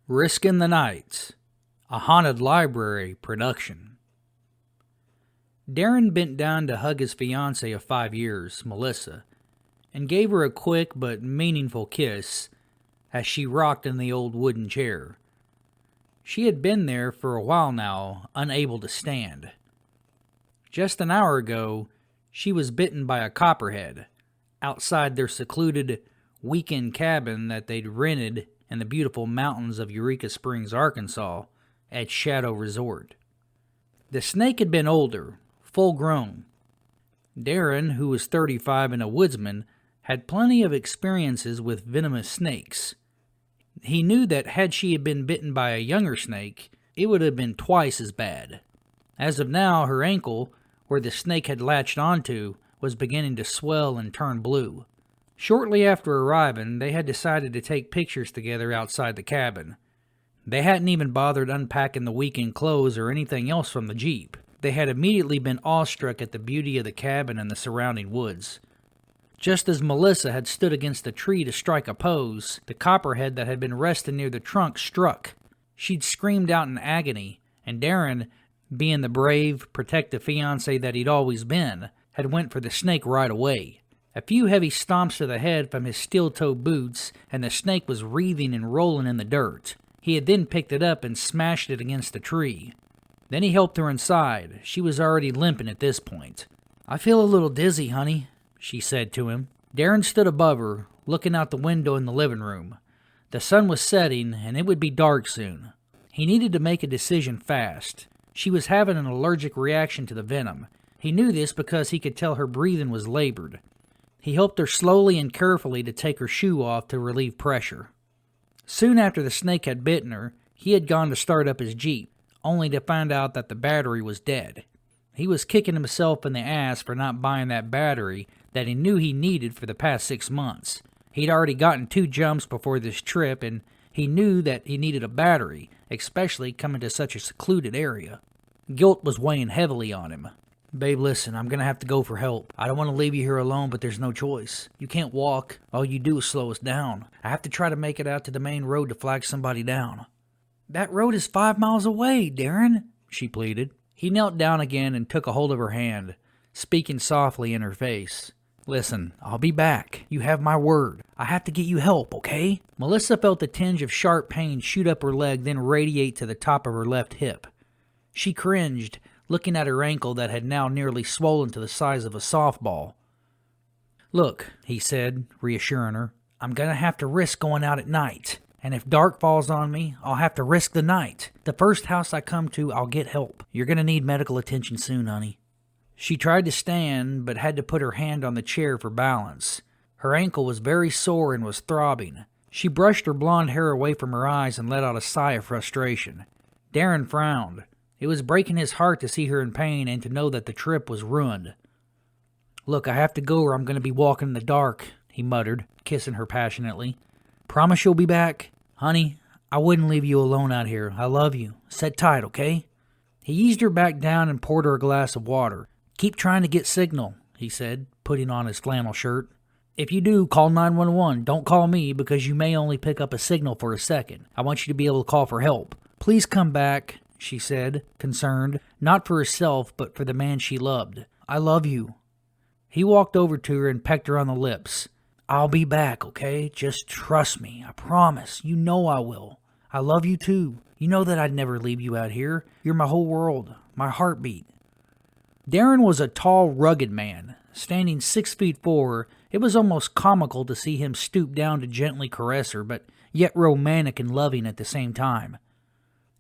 Risking the Night, a Haunted Library production. Darren bent down to hug his fiancée of 5 years, Melissa, and gave her a quick but meaningful kiss as she rocked in the old wooden chair. She had been there for a while now, unable to stand. Just an hour ago, she was bitten by a copperhead outside their secluded weekend cabin that they'd rented in the beautiful mountains of Eureka Springs, Arkansas, at Shadow Resort. The snake had been older, full-grown. Darren, who was 35 and a woodsman, had plenty of experiences with venomous snakes. He knew that had she been bitten by a younger snake, it would have been twice as bad. As of now, her ankle, where the snake had latched onto, was beginning to swell and turn blue. Shortly after arriving, they had decided to take pictures together outside the cabin. They hadn't even bothered unpacking the weekend clothes or anything else from the Jeep. They had immediately been awestruck at the beauty of the cabin and the surrounding woods. Just as Melissa had stood against a tree to strike a pose, the copperhead that had been resting near the trunk struck. She'd screamed out in agony, and Darren, being the brave, protective fiancé that he'd always been, had went for the snake right away. A few heavy stomps to the head from his steel-toe boots, and the snake was writhing and rolling in the dirt. He had then picked it up and smashed it against the tree. Then he helped her inside. She was already limping at this point. "I feel a little dizzy, honey," she said to him. Darren stood above her, looking out the window in the living room. The sun was setting, and it would be dark soon. He needed to make a decision fast. She was having an allergic reaction to the venom. He knew this because he could tell her breathing was labored. He helped her slowly and carefully to take her shoe off to relieve pressure. Soon after the snake had bitten her, he had gone to start up his Jeep, only to find out that the battery was dead. He was kicking himself in the ass for not buying that battery that he knew he needed for the past 6 months. He'd already gotten 2 jumps before this trip, and he knew that he needed a battery, especially coming to such a secluded area. Guilt was weighing heavily on him. "Babe, listen, I'm going to have to go for help. I don't want to leave you here alone, but there's no choice. You can't walk. All you do is slow us down. I have to try to make it out to the main road to flag somebody down." "That road is 5 miles away, Darren," she pleaded. He knelt down again and took a hold of her hand, speaking softly in her face. "Listen, I'll be back. You have my word. I have to get you help, okay?" Melissa felt a tinge of sharp pain shoot up her leg, then radiate to the top of her left hip. She cringed, looking at her ankle that had now nearly swollen to the size of a softball. "Look," he said, reassuring her, "I'm going to have to risk going out at night. And if dark falls on me, I'll have to risk the night. The first house I come to, I'll get help. You're going to need medical attention soon, honey." She tried to stand, but had to put her hand on the chair for balance. Her ankle was very sore and was throbbing. She brushed her blonde hair away from her eyes and let out a sigh of frustration. Darren frowned. It was breaking his heart to see her in pain and to know that the trip was ruined. "Look, I have to go or I'm going to be walking in the dark," he muttered, kissing her passionately. "Promise you'll be back? Honey, I wouldn't leave you alone out here. I love you. Sit tight, okay?" He eased her back down and poured her a glass of water. "Keep trying to get signal," he said, putting on his flannel shirt. "If you do, call 911. Don't call me because you may only pick up a signal for a second. I want you to be able to call for help. Please come back," she said, concerned, not for herself, but for the man she loved. "I love you." He walked over to her and pecked her on the lips. "I'll be back, okay? Just trust me. I promise. You know I will. I love you too. You know that I'd never leave you out here. You're my whole world, my heartbeat." Darren was a tall, rugged man. Standing 6'4", it was almost comical to see him stoop down to gently caress her, but yet romantic and loving at the same time.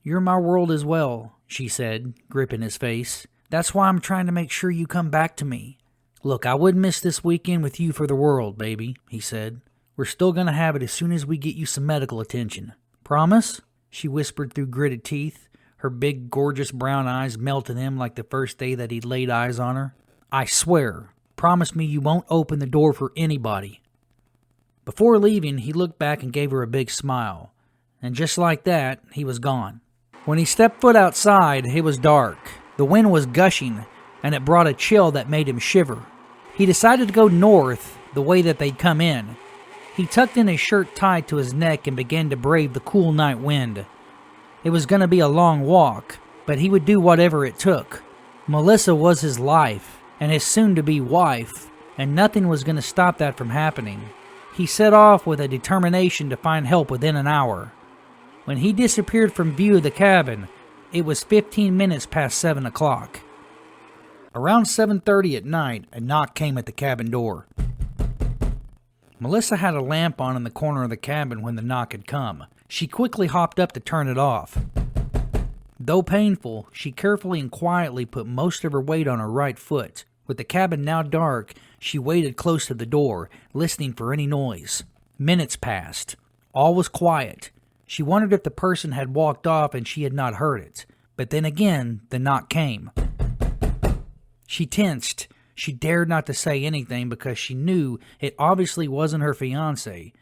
"You're my world as well," she said, gripping his face. "That's why I'm trying to make sure you come back to me." "Look, I wouldn't miss this weekend with you for the world, baby," he said. "We're still going to have it as soon as we get you some medical attention. Promise?" she whispered through gritted teeth, her big, gorgeous brown eyes melting him like the first day that he'd laid eyes on her. "I swear. Promise me you won't open the door for anybody." Before leaving, he looked back and gave her a big smile. And just like that, he was gone. When he stepped foot outside, it was dark. The wind was gushing, and it brought a chill that made him shiver. He decided to go north the way that they'd come in. He tucked in his shirt tight to his neck and began to brave the cool night wind. It was going to be a long walk, but he would do whatever it took. Melissa was his life and his soon-to-be wife, and nothing was going to stop that from happening. He set off with a determination to find help within an hour. When he disappeared from view of the cabin, it was 15 minutes past 7 o'clock. Around 7:30 at night, a knock came at the cabin door. Melissa had a lamp on in the corner of the cabin when the knock had come. She quickly hopped up to turn it off. Though painful, she carefully and quietly put most of her weight on her right foot. With the cabin now dark, she waited close to the door, listening for any noise. Minutes passed. All was quiet. She wondered if the person had walked off and she had not heard it. But then again, the knock came. She tensed. She dared not to say anything because she knew it obviously wasn't her fiancé.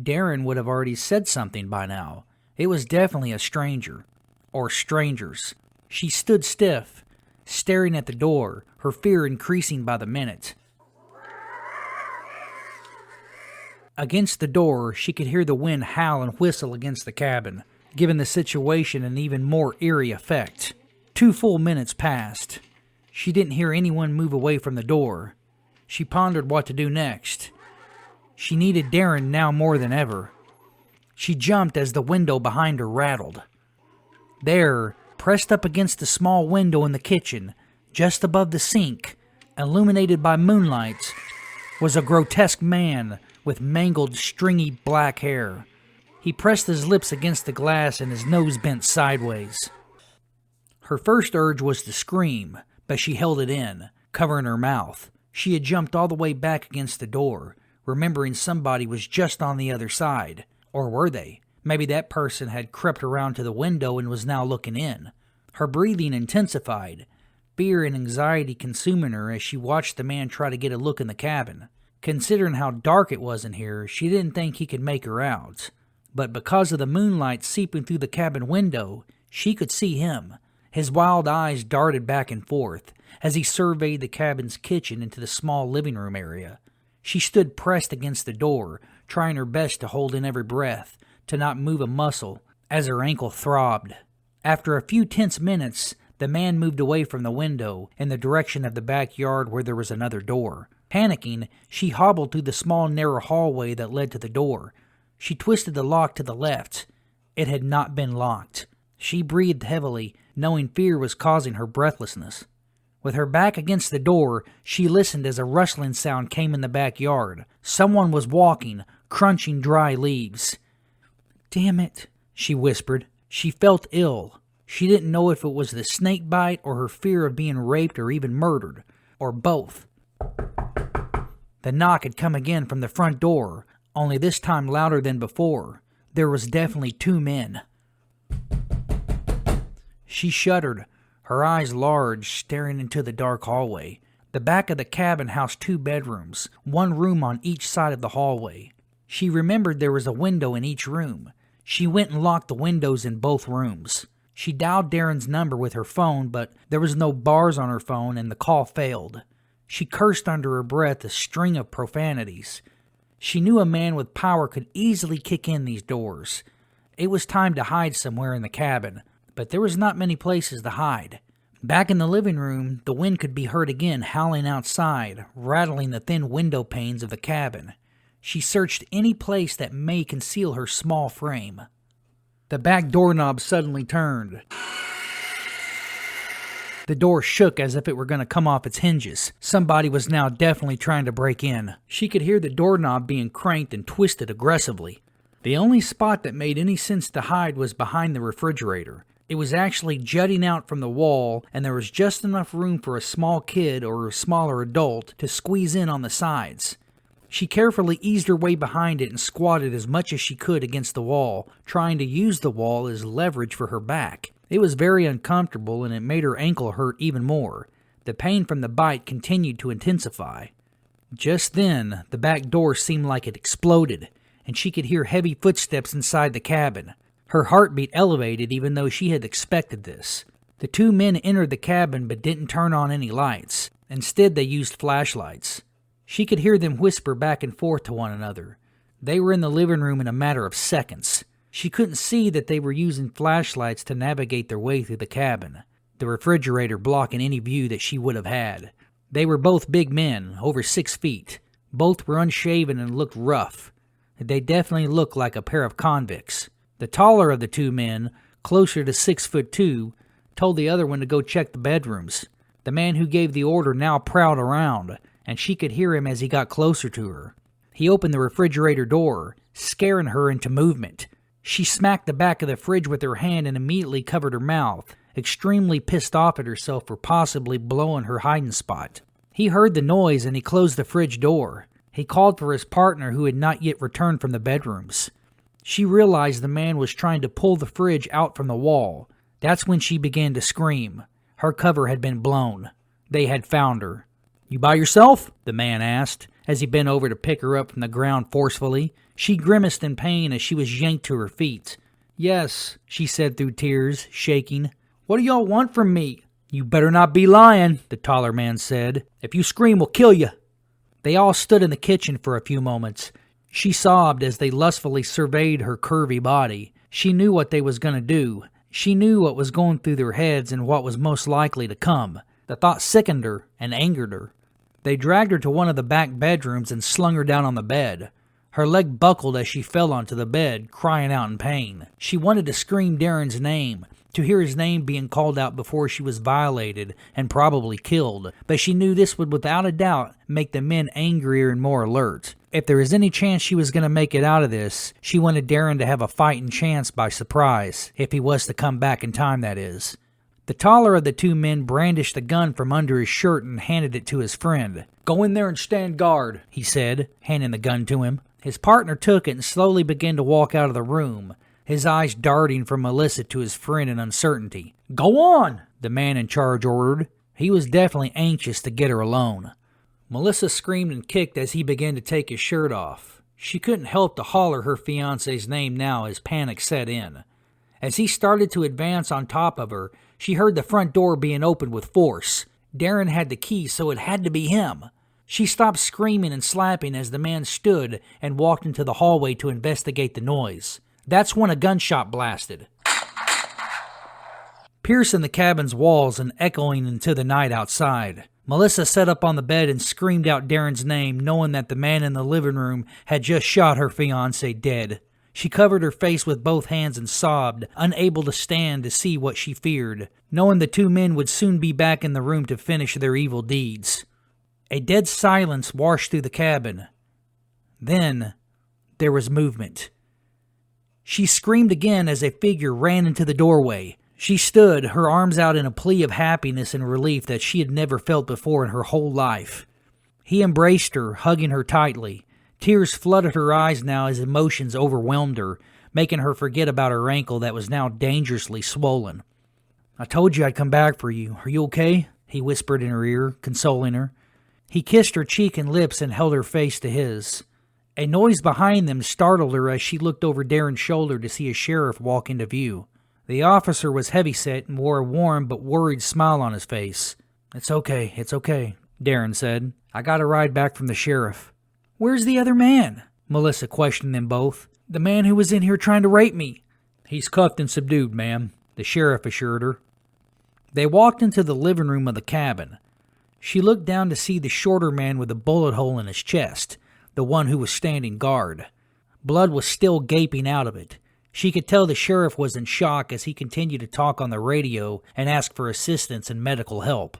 Darren would have already said something by now. It was definitely a stranger. Or strangers. She stood stiff, staring at the door, her fear increasing by the minute. Against the door, she could hear the wind howl and whistle against the cabin, giving the situation an even more eerie effect. 2 full minutes passed. She didn't hear anyone move away from the door. She pondered what to do next. She needed Darren now more than ever. She jumped as the window behind her rattled. There, pressed up against the small window in the kitchen, just above the sink, illuminated by moonlight, was a grotesque man with mangled, stringy black hair. He pressed his lips against the glass and his nose bent sideways. Her first urge was to scream, but she held it in, covering her mouth. She had jumped all the way back against the door, remembering somebody was just on the other side. Or were they? Maybe that person had crept around to the window and was now looking in. Her breathing intensified, fear and anxiety consuming her as she watched the man try to get a look in the cabin. Considering how dark it was in here, she didn't think he could make her out. But because of the moonlight seeping through the cabin window, she could see him. His wild eyes darted back and forth as he surveyed the cabin's kitchen into the small living room area. She stood pressed against the door, trying her best to hold in every breath, to not move a muscle, as her ankle throbbed. After a few tense minutes, the man moved away from the window in the direction of the backyard where there was another door. Panicking, she hobbled through the small narrow hallway that led to the door. She twisted the lock to the left. It had not been locked. She breathed heavily, knowing fear was causing her breathlessness. With her back against the door, she listened as a rustling sound came in the backyard. Someone was walking, crunching dry leaves. "Damn it," she whispered. She felt ill. She didn't know if it was the snake bite or her fear of being raped or even murdered, or both. The knock had come again from the front door, only this time louder than before. There was definitely 2 men. She shuddered, her eyes large, staring into the dark hallway. The back of the cabin housed 2 bedrooms, 1 room on each side of the hallway. She remembered there was a window in each room. She went and locked the windows in both rooms. She dialed Darren's number with her phone, but there was no bars on her phone and the call failed. She cursed under her breath a string of profanities. She knew a man with power could easily kick in these doors. It was time to hide somewhere in the cabin, but there was not many places to hide. Back in the living room, the wind could be heard again howling outside, rattling the thin window panes of the cabin. She searched any place that may conceal her small frame. The back doorknob suddenly turned. The door shook as if it were going to come off its hinges. Somebody was now definitely trying to break in. She could hear the doorknob being cranked and twisted aggressively. The only spot that made any sense to hide was behind the refrigerator. It was actually jutting out from the wall, and there was just enough room for a small kid or a smaller adult to squeeze in on the sides. She carefully eased her way behind it and squatted as much as she could against the wall, trying to use the wall as leverage for her back. It was very uncomfortable, and it made her ankle hurt even more. The pain from the bite continued to intensify. Just then, the back door seemed like it exploded, and she could hear heavy footsteps inside the cabin. Her heartbeat elevated even though she had expected this. The 2 men entered the cabin but didn't turn on any lights. Instead, they used flashlights. She could hear them whisper back and forth to one another. They were in the living room in a matter of seconds. She couldn't see that they were using flashlights to navigate their way through the cabin, the refrigerator blocking any view that she would have had. They were both big men, over 6 feet. Both were unshaven and looked rough. They definitely looked like a pair of convicts. The taller of the two men, closer to 6'2", told the other one to go check the bedrooms. The man who gave the order now prowled around, and she could hear him as he got closer to her. He opened the refrigerator door, scaring her into movement. She smacked the back of the fridge with her hand and immediately covered her mouth, extremely pissed off at herself for possibly blowing her hiding spot. He heard the noise and he closed the fridge door. He called for his partner who had not yet returned from the bedrooms. She realized the man was trying to pull the fridge out from the wall. That's when she began to scream. Her cover had been blown. They had found her. "You by yourself?" the man asked, as he bent over to pick her up from the ground forcefully. She grimaced in pain as she was yanked to her feet. "Yes," she said through tears, shaking. "What do y'all want from me?" "You better not be lying," the taller man said. "If you scream, we'll kill you." They all stood in the kitchen for a few moments. She sobbed as they lustfully surveyed her curvy body. She knew what they was going to do. She knew what was going through their heads and what was most likely to come. The thought sickened her and angered her. They dragged her to one of the back bedrooms and slung her down on the bed. Her leg buckled as she fell onto the bed, crying out in pain. She wanted to scream Darren's name, to hear his name being called out before she was violated and probably killed, but she knew this would without a doubt make the men angrier and more alert. If there was any chance she was going to make it out of this, she wanted Darren to have a fighting chance by surprise, if he was to come back in time, that is. The taller of the two men brandished the gun from under his shirt and handed it to his friend. "Go in there and stand guard," he said, handing the gun to him. His partner took it and slowly began to walk out of the room, his eyes darting from Melissa to his friend in uncertainty. "Go on," the man in charge ordered. He was definitely anxious to get her alone. Melissa screamed and kicked as he began to take his shirt off. She couldn't help to holler her fiancé's name now as panic set in. As he started to advance on top of her, she heard the front door being opened with force. Darren had the key, so it had to be him. She stopped screaming and slapping as the man stood and walked into the hallway to investigate the noise. That's when a gunshot blasted, piercing the cabin's walls and echoing into the night outside. Melissa sat up on the bed and screamed out Darren's name, knowing that the man in the living room had just shot her fiancé dead. She covered her face with both hands and sobbed, unable to stand to see what she feared, knowing the two men would soon be back in the room to finish their evil deeds. A dead silence washed through the cabin. Then there was movement. She screamed again as a figure ran into the doorway. She stood, her arms out in a plea of happiness and relief that she had never felt before in her whole life. He embraced her, hugging her tightly. Tears flooded her eyes now as emotions overwhelmed her, making her forget about her ankle that was now dangerously swollen. "I told you I'd come back for you. Are you okay?" he whispered in her ear, consoling her. He kissed her cheek and lips and held her face to his. A noise behind them startled her as she looked over Darren's shoulder to see a sheriff walk into view. The officer was heavyset and wore a warm but worried smile on his face. It's okay, Darren said. "I got a ride back from the sheriff." "Where's the other man?" Melissa questioned them both. "The man who was in here trying to rape me." "He's cuffed and subdued, ma'am," the sheriff assured her. They walked into the living room of the cabin. She looked down to see the shorter man with a bullet hole in his chest, the one who was standing guard. Blood was still gaping out of it. She could tell the sheriff was in shock as he continued to talk on the radio and ask for assistance and medical help.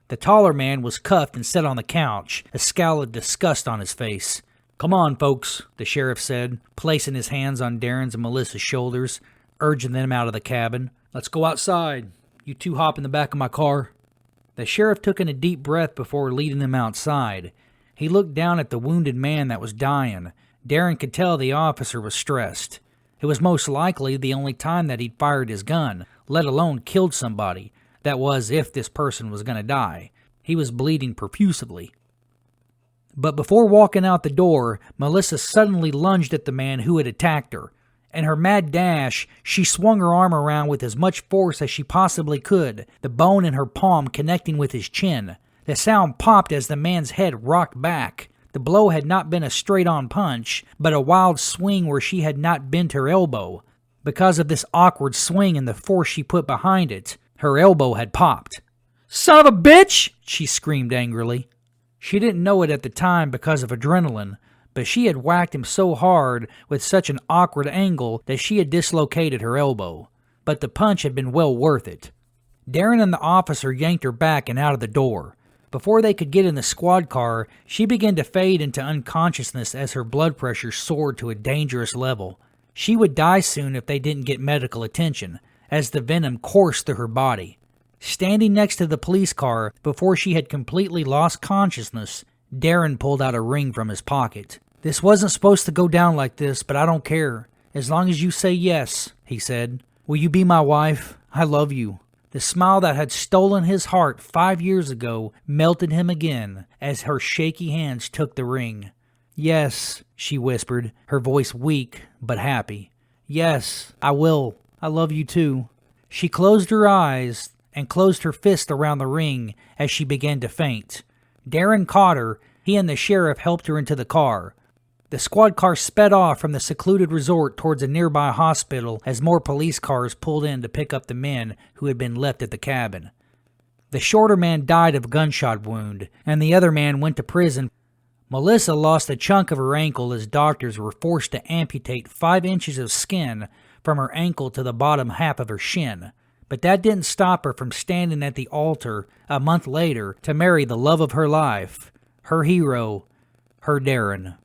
The taller man was cuffed and sat on the couch, a scowl of disgust on his face. "Come on, folks," the sheriff said, placing his hands on Darren's and Melissa's shoulders, urging them out of the cabin. "Let's go outside. You two hop in the back of my car." The sheriff took in a deep breath before leading them outside. He looked down at the wounded man that was dying. Darren could tell the officer was stressed. It was most likely the only time that he'd fired his gun, let alone killed somebody. That was, if this person was going to die. He was bleeding profusely. But before walking out the door, Melissa suddenly lunged at the man who had attacked her. In her mad dash, she swung her arm around with as much force as she possibly could, the bone in her palm connecting with his chin. The sound popped as the man's head rocked back. The blow had not been a straight-on punch, but a wild swing where she had not bent her elbow. Because of this awkward swing and the force she put behind it, her elbow had popped. "Son of a bitch!" she screamed angrily. She didn't know it at the time because of adrenaline, but she had whacked him so hard with such an awkward angle that she had dislocated her elbow. But the punch had been well worth it. Darren and the officer yanked her back and out of the door. Before they could get in the squad car, she began to fade into unconsciousness as her blood pressure soared to a dangerous level. She would die soon if they didn't get medical attention, as the venom coursed through her body. Standing next to the police car, before she had completely lost consciousness, Darren pulled out a ring from his pocket. "This wasn't supposed to go down like this, but I don't care. As long as you say yes," he said. "Will you be my wife? I love you." The smile that had stolen his heart 5 years ago melted him again as her shaky hands took the ring. "Yes," she whispered, her voice weak but happy. "Yes, I will. I love you too." She closed her eyes and closed her fist around the ring as she began to faint. Darren caught her. He and the sheriff helped her into the car. The squad car sped off from the secluded resort towards a nearby hospital as more police cars pulled in to pick up the men who had been left at the cabin. The shorter man died of a gunshot wound, and the other man went to prison. Melissa lost a chunk of her ankle as doctors were forced to amputate 5 inches of skin from her ankle to the bottom half of her shin. But that didn't stop her from standing at the altar a month later to marry the love of her life, her hero, her Darren.